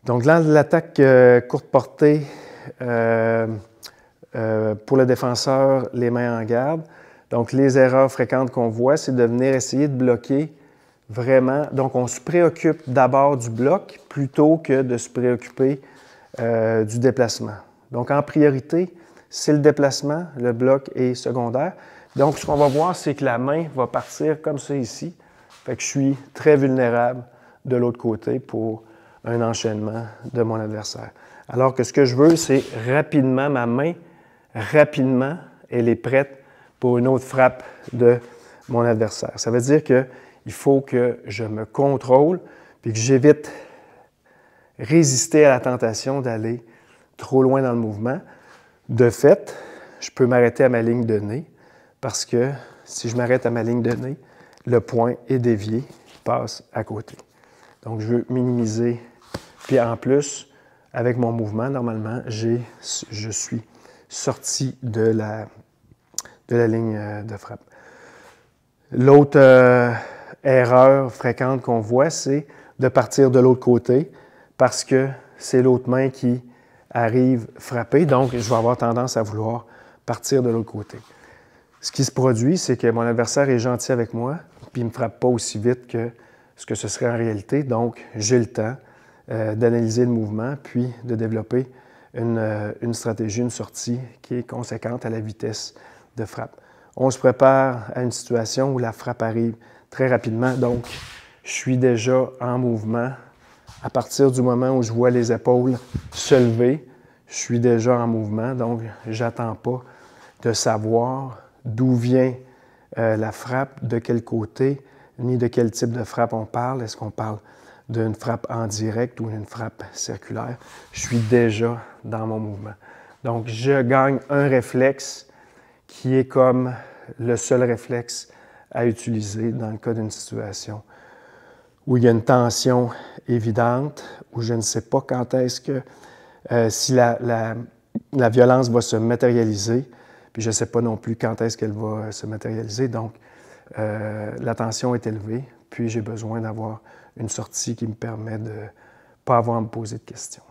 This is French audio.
Donc, dans l'attaque courte portée, pour le défenseur, les mains en garde. Donc, les erreurs fréquentes qu'on voit, c'est de venir essayer de bloquer vraiment. Donc, on se préoccupe d'abord du bloc plutôt que de se préoccuper du déplacement. Donc, en priorité, c'est le déplacement, le bloc est secondaire. Donc, ce qu'on va voir, c'est que la main va partir comme ça ici. Fait que je suis très vulnérable de l'autre côté pour un enchaînement de mon adversaire. Alors que ce que je veux, c'est rapidement, ma main, rapidement, elle est prête pour une autre frappe de mon adversaire. Ça veut dire qu'il faut que je me contrôle puis que j'évite résister à la tentation d'aller trop loin dans le mouvement. De fait, je peux m'arrêter à ma ligne de nez parce que si je m'arrête à ma ligne de nez, le point est dévié, passe à côté. Donc, je veux minimiser. Puis en plus, avec mon mouvement, normalement, je suis sorti de la ligne de frappe. L'autre erreur fréquente qu'on voit, c'est de partir de l'autre côté parce que c'est l'autre main qui arrive frapper. Donc, je vais avoir tendance à vouloir partir de l'autre côté. Ce qui se produit, c'est que mon adversaire est gentil avec moi, puis il ne me frappe pas aussi vite que ce que ce serait en réalité. Donc, j'ai le temps d'analyser le mouvement, puis de développer une stratégie, une sortie qui est conséquente à la vitesse de frappe. On se prépare à une situation où la frappe arrive très rapidement, donc je suis déjà en mouvement. À partir du moment où je vois les épaules se lever, je suis déjà en mouvement, donc je n'attends pas de savoir d'où vient la frappe, de quel côté, ni de quel type de frappe on parle. Est-ce qu'on parle d'une frappe en direct ou d'une frappe circulaire? Je suis déjà dans mon mouvement. Donc, je gagne un réflexe qui est comme le seul réflexe à utiliser dans le cas d'une situation où il y a une tension évidente, où je ne sais pas quand est-ce que, si la violence va se matérialiser, puis je ne sais pas non plus quand est-ce qu'elle va se matérialiser. Donc, la tension est élevée, puis j'ai besoin d'avoir une sortie qui me permet de ne pas avoir à me poser de questions.